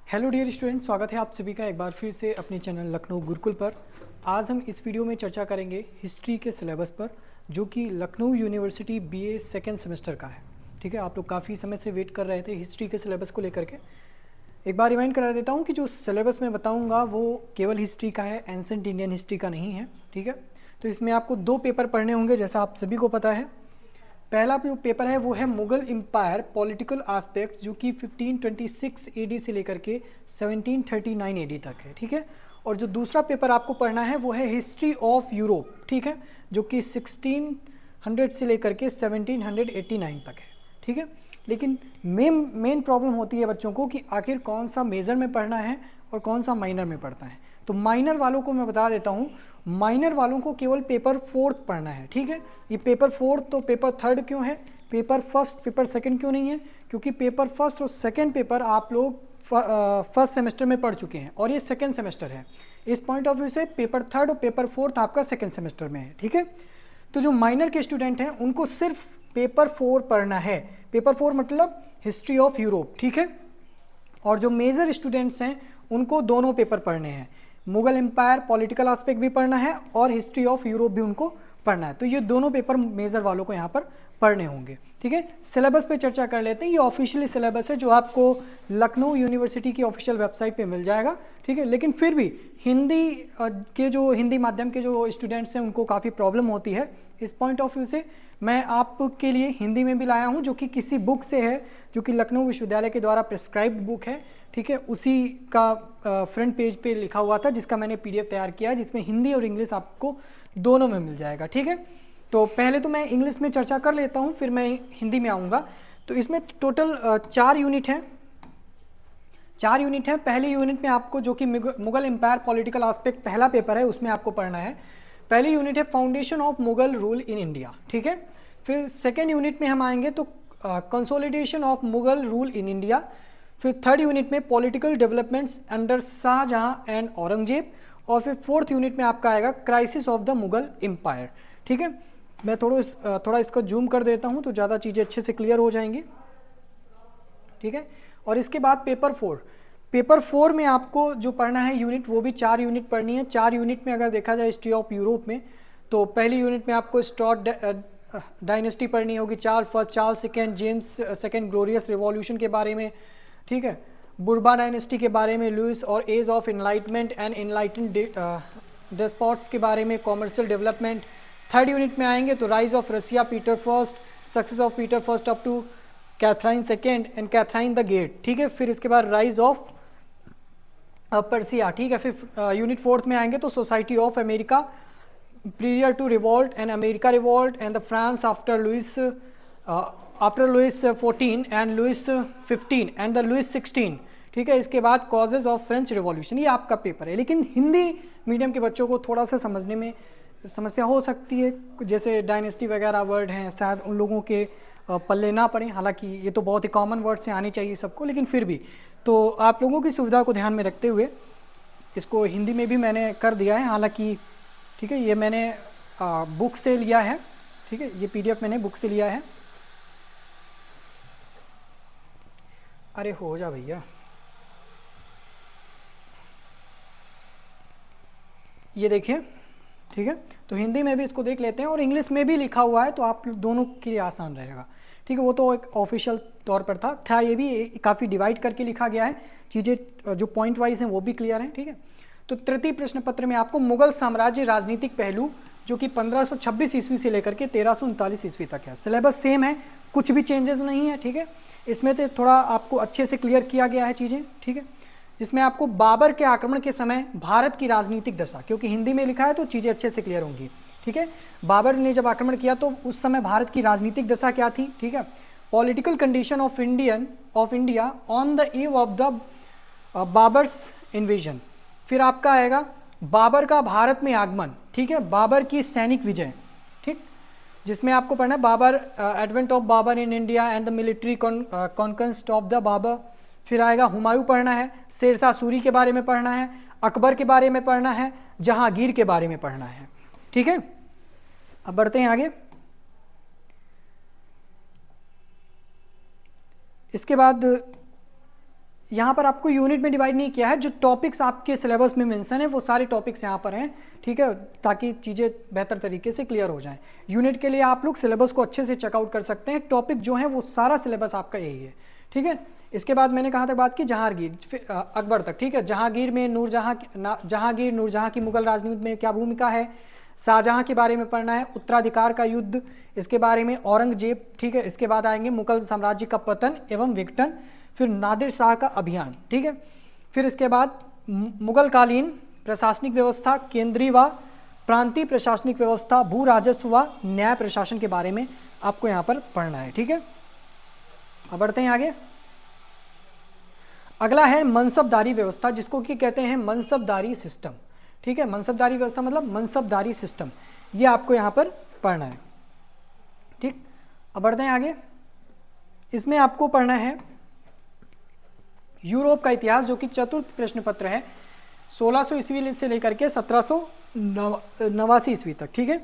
Hello dear student, स्वागत है आप सभी का एक बार फिर से अपने चैनल लखनऊ गुरुकुल पर। आज हम इस वीडियो में चर्चा करेंगे हिस्ट्री के सिलेबस पर, जो कि Lucknow university BA second semester का है। ठीक है, आप लोग काफ़ी समय से वेट कर रहे थे हिस्ट्री के सिलेबस को लेकर के। एक बार रिमाइंड करा देता हूँ कि जो सिलेबस मैं बताऊँगा वो केवल हिस्ट्री का है, एंसेंट इंडियन हिस्ट्री का नहीं है। ठीक है, तो इसमें आपको 2 पेपर पढ़ने होंगे, जैसा आप सभी को पता है। पहला जो पेपर है वो है मुगल एम्पायर पॉलिटिकल एस्पेक्ट्स, जो कि 1526 एडी से लेकर के 1739 एडी तक है। ठीक है, और जो दूसरा पेपर आपको पढ़ना है वो है हिस्ट्री ऑफ यूरोप। ठीक है, जो कि 1600 से लेकर के 1789 तक है। ठीक है, लेकिन मेन प्रॉब्लम होती है बच्चों को कि आखिर कौन सा मेजर में पढ़ना है और कौन सा माइनर में पढ़ना है। तो माइनर वालों को मैं बता देता हूँ, माइनर वालों को केवल पेपर 4th पढ़ना है। ठीक है, ये पेपर 4th तो पेपर 3rd क्यों है, पेपर 1st पेपर 2nd क्यों नहीं है? क्योंकि पेपर 1st और 2nd पेपर आप लोग फर्स्ट सेमेस्टर में पढ़ चुके हैं और ये 2nd सेमेस्टर है। इस पॉइंट ऑफ व्यू से पेपर 3rd और पेपर 4th आपका 2nd सेमेस्टर में है। ठीक है, तो जो माइनर के स्टूडेंट हैं उनको सिर्फ पेपर 4 पढ़ना है। पेपर 4 मतलब हिस्ट्री ऑफ यूरोप। ठीक है, और जो मेजर स्टूडेंट्स हैं उनको दोनों पेपर पढ़ने हैं, मुगल एम्पायर पॉलिटिकल एस्पेक्ट भी पढ़ना है और हिस्ट्री ऑफ यूरोप भी उनको पढ़ना है। तो ये दोनों पेपर मेजर वालों को यहाँ पर पढ़ने होंगे। ठीक है, सिलेबस पे चर्चा कर लेते हैं। ये ऑफिशियली सिलेबस है जो आपको लखनऊ यूनिवर्सिटी की ऑफिशियल वेबसाइट पे मिल जाएगा। ठीक है, लेकिन फिर भी हिंदी माध्यम के जो स्टूडेंट्स हैं उनको काफ़ी प्रॉब्लम होती है। इस पॉइंट ऑफ व्यू से मैं आपके लिए हिंदी में भी लाया हूँ, जो कि किसी बुक से है, जो कि लखनऊ विश्वविद्यालय के द्वारा प्रिस्क्राइब्ड बुक है। ठीक है, उसी का फ्रंट पेज पे लिखा हुआ था, जिसका मैंने पीडीएफ तैयार किया है, जिसमें हिंदी और इंग्लिश आपको दोनों में मिल जाएगा। ठीक है, तो पहले तो मैं इंग्लिश में चर्चा कर लेता हूँ, फिर मैं हिंदी में आऊँगा। तो इसमें टोटल 4 यूनिट हैं। 4 यूनिट हैं। पहले यूनिट में आपको, जो कि मुगल एम्पायर पॉलिटिकल एस्पेक्ट पहला पेपर है, उसमें आपको पढ़ना है। पहली यूनिट है foundation of Mughal rule in India. ठीक है, फिर सेकेंड यूनिट में हम आएंगे तो consolidation of Mughal rule in India. फिर थर्ड यूनिट में political developments under Shahjahan and Aurangzeb. और फिर फोर्थ यूनिट में आपका आएगा crisis of the Mughal empire. ठीक है, मैं थोड़ा इसको जूम कर देता हूँ तो ज़्यादा चीज़ें अच्छे से क्लियर हो जाएंगी। ठीक है, और इसके बाद पेपर 4 में आपको जो पढ़ना है यूनिट, वो भी 4 यूनिट पढ़नी है। 4 यूनिट में अगर देखा जाए हिस्ट्री ऑफ यूरोप में, तो पहली यूनिट में आपको स्टॉट डायनेस्टी पढ़नी होगी, Charles first, Charles second, James second glorious revolution के बारे में। ठीक है, बुर्बा डायनेस्टी के बारे में, लुइस और age of enlightenment and enlightened despots के बारे में, कॉमर्शियल डेवलपमेंट। थर्ड यूनिट में आएंगे तो rise of Russia Peter first, success of Peter first up to Catherine second and Catherine the great. ठीक है, फिर इसके बाद राइज ऑफ पर्सिया। ठीक है, फिर यूनिट 4th में आएंगे तो society of America prior to revolt and America revolt and the France after Louis 14 and Louis 15 and the Louis 16। ठीक है, इसके बाद कॉजेज ऑफ फ्रेंच रिवॉल्यूशन। ये आपका पेपर है, लेकिन हिंदी मीडियम के बच्चों को थोड़ा सा समझने में समस्या हो सकती है। जैसे डायनेस्टी वगैरह वर्ड हैं, शायद उन लोगों के पल्ले ना पड़े। हालांकि ये तो बहुत ही कॉमन वर्ड से आनी चाहिए सबको, लेकिन फिर भी तो आप लोगों की सुविधा को ध्यान में रखते हुए इसको हिंदी में भी मैंने कर दिया है। हालांकि ठीक है, ये मैंने बुक से लिया है। ठीक है, ये पीडीएफ मैंने बुक से लिया है। अरे हो जा भैया, ये देखिए। ठीक है, तो हिंदी में भी इसको देख लेते हैं और इंग्लिश में भी लिखा हुआ है, तो आप दोनों के लिए आसान रहेगा। ठीक है, वो तो एक ऑफिशियल तौर पर था ये भी काफ़ी डिवाइड करके लिखा गया है। चीज़ें जो पॉइंट वाइज हैं वो भी क्लियर हैं। ठीक है, तो तृतीय प्रश्न पत्र में आपको मुगल साम्राज्य राजनीतिक पहलू, जो कि 1526 ईस्वी से लेकर के 1339 ईस्वी तक है। सिलेबस सेम है, कुछ भी चेंजेस नहीं है। ठीक है, इसमें तो थोड़ा आपको अच्छे से क्लियर किया गया है चीज़ें। ठीक है, जिसमें आपको बाबर के आक्रमण के समय भारत की राजनीतिक दशा, क्योंकि हिंदी में लिखा है तो चीज़ें अच्छे से क्लियर होंगी। ठीक है, बाबर ने जब आक्रमण किया तो उस समय भारत की राजनीतिक दशा क्या थी। ठीक है, political condition of India on the eve of the Babar's invasion. फिर आपका आएगा बाबर का भारत में आगमन। ठीक है, बाबर की सैनिक विजय। ठीक, जिसमें आपको पढ़ना है Babur, advent of Babur in India and the military conquest of the Babur. फिर आएगा हुमायूं पढ़ना है, शेरशाह सूरी के बारे में पढ़ना है, अकबर के बारे में पढ़ना है, जहांगीर के बारे में पढ़ना है। ठीक है, अब बढ़ते हैं आगे। इसके बाद यहाँ पर आपको यूनिट में डिवाइड नहीं किया है, जो टॉपिक्स आपके सिलेबस में मेंशन है वो सारे टॉपिक्स यहाँ पर हैं, ठीक है, ताकि चीज़ें बेहतर तरीके से क्लियर हो जाएं। यूनिट के लिए आप लोग सिलेबस को अच्छे से चेकआउट कर सकते हैं, टॉपिक जो है वो सारा सिलेबस आपका यही है, ठीक है। इसके बाद मैंने कहाँ तक बात की, जहांगीर अकबर तक, ठीक है। जहांगीर में नूरजहां की मुगल राजनीति में क्या भूमिका है, शाहजहां के बारे में पढ़ना है, उत्तराधिकार का युद्ध, इसके बारे में औरंगजेब, ठीक है। इसके बाद आएंगे मुगल साम्राज्य का पतन एवं विघटन, फिर नादिर शाह का अभियान, ठीक है। फिर इसके बाद मुगल कालीन प्रशासनिक व्यवस्था, केंद्रीय व प्रांतीय प्रशासनिक व्यवस्था, भू राजस्व व न्याय प्रशासन के बारे में आपको यहाँ पर पढ़ना है, ठीक है। अब बढ़ते हैं आगे। अगला है मनसबदारी व्यवस्था, जिसको कि कहते हैं मनसबदारी सिस्टम, ठीक है। मनसबदारी व्यवस्था मतलब मनसबदारी सिस्टम, ये आपको यहाँ पर पढ़ना है, ठीक। अब बढ़ते हैं आगे। इसमें आपको पढ़ना है यूरोप का इतिहास, जो कि चतुर्थ प्रश्न पत्र है, 1600 ईस्वी से लेकर के 1789 ईस्वी तक, ठीक है।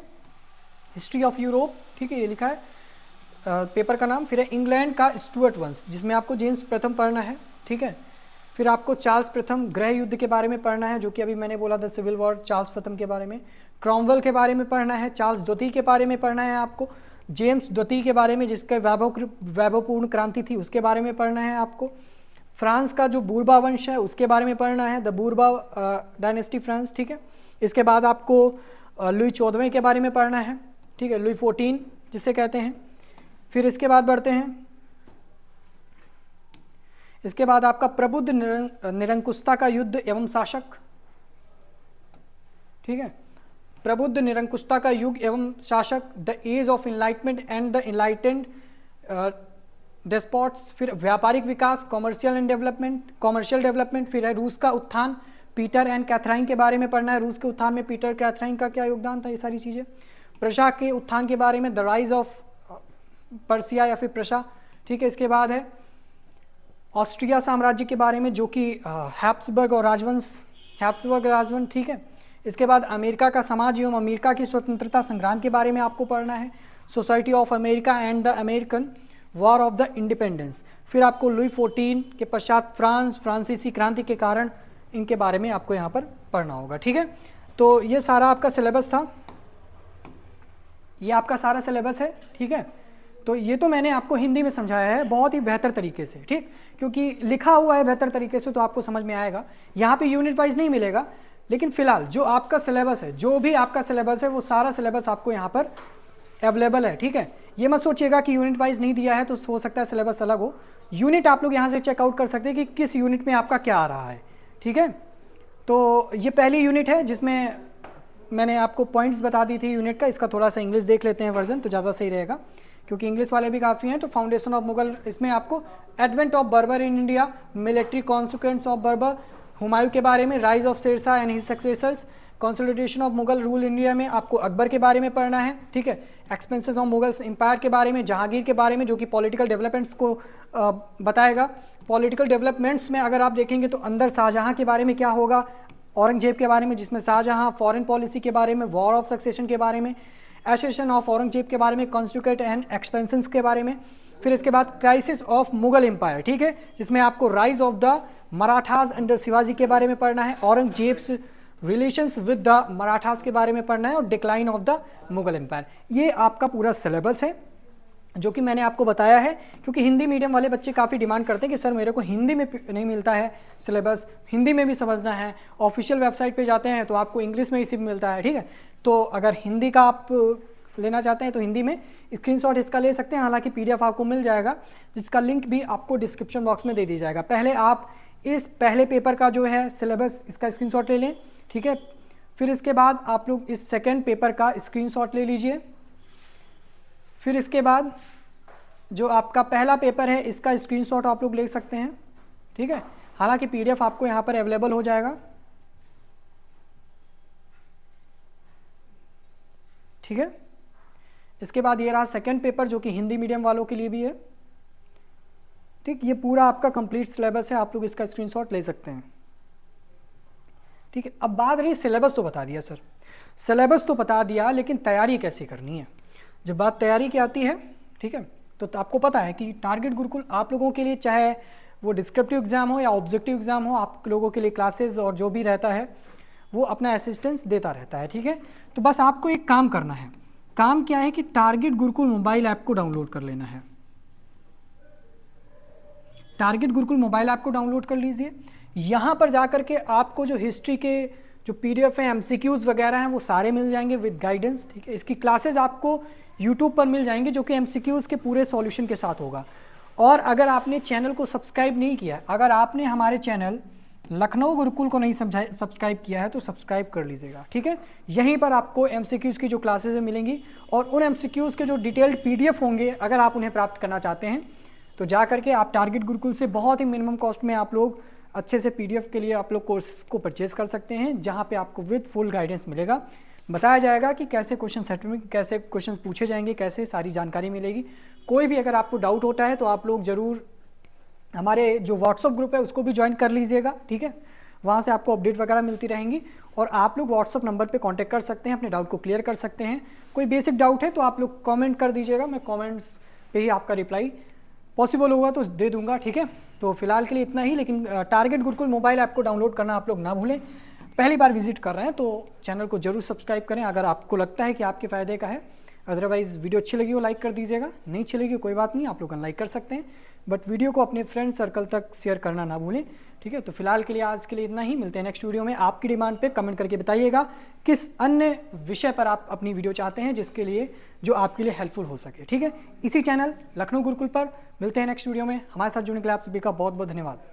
हिस्ट्री ऑफ यूरोप, ठीक है, ये लिखा है पेपर का नाम। फिर है इंग्लैंड का स्टुअर्ट वंश, जिसमें आपको जेम्स प्रथम पढ़ना है, ठीक है। फिर आपको चार्ल्स प्रथम गृह युद्ध के बारे में पढ़ना है, जो कि अभी मैंने बोला द सिविल वॉर, चार्ल्स प्रथम के बारे में। क्रॉमवेल के बारे में पढ़ना है, चार्ल्स द्वितीय के बारे में पढ़ना है आपको, जेम्स द्वितीय के बारे में जिसका वैभवपूर्ण क्रांति थी उसके बारे में पढ़ना है आपको। फ्रांस का जो बूरबा वंश है उसके बारे में पढ़ना है, द बूरबा डायनेस्टी फ्रांस, ठीक है। इसके बाद आपको लुई 14वें के बारे में पढ़ना है, ठीक है, लुई 14 जिसे कहते हैं। फिर इसके बाद बढ़ते हैं, इसके बाद आपका प्रबुद्ध निरंकुशता का युद्ध एवं शासक, ठीक है, प्रबुद्ध निरंकुशता का युग एवं शासक, the age of enlightenment and the enlightened despots. फिर व्यापारिक विकास, कॉमर्शियल डेवलपमेंट। फिर है रूस का उत्थान, पीटर एंड कैथराइन के बारे में पढ़ना है, रूस के उत्थान में पीटर कैथराइन का क्या योगदान था, ये सारी चीज़ें। प्रशा के उत्थान के बारे में, द राइज ऑफ पर्सिया या फिर प्रशा, ठीक है। इसके बाद है ऑस्ट्रिया साम्राज्य के बारे में, जो कि हैप्सबर्ग राजवंश, ठीक है। इसके बाद अमेरिका का समाज एवं अमेरिका की स्वतंत्रता संग्राम के बारे में आपको पढ़ना है, society of America and the American war of the independence. फिर आपको लुई 14 के पश्चात फ्रांसीसी क्रांति के कारण इनके बारे में आपको यहाँ पर पढ़ना होगा, ठीक है। तो ये सारा आपका सिलेबस था, ये आपका सारा सिलेबस है, ठीक है। तो ये तो मैंने आपको हिंदी में समझाया है बहुत ही बेहतर तरीके से, ठीक, क्योंकि लिखा हुआ है बेहतर तरीके से तो आपको समझ में आएगा। यहाँ पे यूनिट वाइज नहीं मिलेगा, लेकिन फिलहाल जो आपका सिलेबस है, जो भी आपका सिलेबस है वो सारा सिलेबस आपको यहाँ पर अवेलेबल है, ठीक है। ये मत सोचिएगा कि यूनिट वाइज नहीं दिया है तो हो सकता है सिलेबस अलग हो। यूनिट आप लोग यहाँ से चेकआउट कर सकते हैं कि किस यूनिट में आपका क्या आ रहा है, ठीक है। तो ये पहली यूनिट है जिसमें मैंने आपको पॉइंट्स बता दी थी यूनिट का। इसका थोड़ा सा इंग्लिश देख लेते हैं वर्जन तो ज़्यादा सही रहेगा, क्योंकि इंग्लिश वाले भी काफ़ी हैं। तो फाउंडेशन ऑफ मुगल, इसमें आपको advent of Babur in India, military consequence of Babur, Humayun के बारे में, rise of Sher Shah and his successors, consolidation of Mughal rule India में आपको अकबर के बारे में पढ़ना है, ठीक है। एक्सपेंसेस ऑफ मुगल्स एम्पायर के बारे में, जहांगीर के बारे में जो कि पॉलिटिकल डेवलपमेंट्स को बताएगा। पॉलिटिकल डेवलपमेंट्स में अगर आप देखेंगे तो अंदर शाहजहां के बारे में क्या होगा, औरंगजेब के बारे में जिसमें शाहजहां, फॉरेन पॉलिसी के बारे में, वॉर ऑफ सक्सेशन के बारे में, एसेशन ऑफ औरंगजेब के बारे में, कॉन्स्टिट्यूट एंड एक्सपेंशंस के बारे में। फिर इसके बाद क्राइसिस ऑफ मुगल एम्पायर, ठीक है, जिसमें आपको rise of the Marathas under Shivaji के बारे में पढ़ना है, Aurangzeb's relations with the Marathas के बारे में पढ़ना है, और decline of the Mughal empire. ये आपका पूरा सिलेबस है जो कि मैंने आपको बताया है, क्योंकि हिंदी मीडियम वाले बच्चे काफ़ी डिमांड करते हैं कि सर मेरे को हिंदी में नहीं मिलता है सिलेबस, हिंदी में भी समझना है। ऑफिशियल वेबसाइट पे जाते हैं तो आपको इंग्लिश में ही सिर्फ मिलता है, ठीक है। तो अगर हिंदी का आप लेना चाहते हैं तो हिंदी में स्क्रीनशॉट इसका ले सकते हैं, हालांकि PDF आपको मिल जाएगा, जिसका लिंक भी आपको डिस्क्रिप्शन बॉक्स में दे दी जाएगा। पहले आप इस पहले पेपर का जो है सिलेबस इसका स्क्रीनशॉट ले लें, ठीक है। फिर इसके बाद आप लोग इस सेकेंड पेपर का स्क्रीनशॉट ले लीजिए। फिर इसके बाद जो आपका पहला पेपर है इसका स्क्रीनशॉट आप लोग ले सकते हैं, ठीक है। हालांकि PDF आपको यहाँ पर अवेलेबल हो जाएगा, ठीक है। इसके बाद ये रहा सेकेंड पेपर जो कि हिंदी मीडियम वालों के लिए भी है, ठीक। ये पूरा आपका कंप्लीट सिलेबस है, आप लोग इसका स्क्रीनशॉट ले सकते हैं, ठीक है। अब बात रही सिलेबस तो बता दिया सर, सिलेबस तो बता दिया, लेकिन तैयारी कैसे करनी है। जब बात तैयारी की आती है, ठीक है, तो आपको पता है कि टारगेट गुरुकुल आप लोगों के लिए चाहे वो डिस्क्रिप्टिव एग्ज़ाम हो या ऑब्जेक्टिव एग्ज़ाम हो, आप लोगों के लिए क्लासेस और जो भी रहता है वो अपना असिस्टेंस देता रहता है। ठीक है, तो बस आपको एक काम करना है। काम क्या है कि टारगेट गुरुकुल मोबाइल ऐप को डाउनलोड कर लेना है। टारगेट गुरुकुल मोबाइल ऐप को डाउनलोड कर लीजिए। यहाँ पर जाकर के आपको जो हिस्ट्री के जो PDF है, MCQs वगैरह हैं, वो सारे मिल जाएंगे विद गाइडेंस। ठीक है, इसकी क्लासेस आपको यूट्यूब पर मिल जाएंगे जो कि MCQs के पूरे सॉल्यूशन के साथ होगा। और अगर आपने चैनल को सब्सक्राइब नहीं किया, अगर आपने हमारे चैनल लखनऊ गुरुकुल को नहीं सब्सक्राइब किया है तो सब्सक्राइब कर लीजिएगा। ठीक है, यहीं पर आपको MCQs की जो क्लासेस मिलेंगी और उन MCQs के जो डिटेल्ड PDF होंगे, अगर आप उन्हें प्राप्त करना चाहते हैं तो जा करके आप टारगेट गुरुकुल से बहुत ही मिनिमम कॉस्ट में आप लोग अच्छे से PDF के लिए आप लोग कोर्स को परचेज कर सकते हैं, जहाँ पे आपको विद फुल गाइडेंस मिलेगा। बताया जाएगा कि कैसे क्वेश्चन सेट में कैसे क्वेश्चन पूछे जाएंगे, कैसे सारी जानकारी मिलेगी। कोई भी अगर आपको डाउट होता है तो आप लोग ज़रूर हमारे जो व्हाट्सअप ग्रुप है उसको भी ज्वाइन कर लीजिएगा। ठीक है, वहाँ से आपको अपडेट वगैरह मिलती रहेंगी और आप लोग व्हाट्सअप नंबर पे कांटेक्ट कर सकते हैं, अपने डाउट को क्लियर कर सकते हैं। कोई बेसिक डाउट है तो आप लोग कमेंट कर दीजिएगा, मैं कमेंट्स पे ही आपका रिप्लाई पॉसिबल होगा तो दे दूंगा। ठीक है, तो फिलहाल के लिए इतना ही, लेकिन टारगेट गुरुकुल मोबाइल ऐप को डाउनलोड करना आप लोग ना भूलें। पहली बार विजिट कर रहे हैं तो चैनल को जरूर सब्सक्राइब करें अगर आपको लगता है कि आपके फ़ायदे का है। अदरवाइज़ वीडियो अच्छी लगी हो लाइक कर दीजिएगा, नहीं अच्छी लगी कोई बात नहीं, आप लोग अनलाइक कर सकते हैं, बट वीडियो को अपने फ्रेंड सर्कल तक शेयर करना ना भूलें। ठीक है, तो फिलहाल के लिए आज के लिए इतना ही, मिलते हैं नेक्स्ट वीडियो में। आपकी डिमांड पे कमेंट करके बताइएगा किस अन्य विषय पर आप अपनी वीडियो चाहते हैं जिसके लिए जो आपके लिए हेल्पफुल हो सके। ठीक है, इसी चैनल लखनऊ गुरुकुल पर मिलते हैं नेक्स्ट वीडियो में। हमारे साथ जुड़ने के लिए आप सभी का बहुत बहुत धन्यवाद।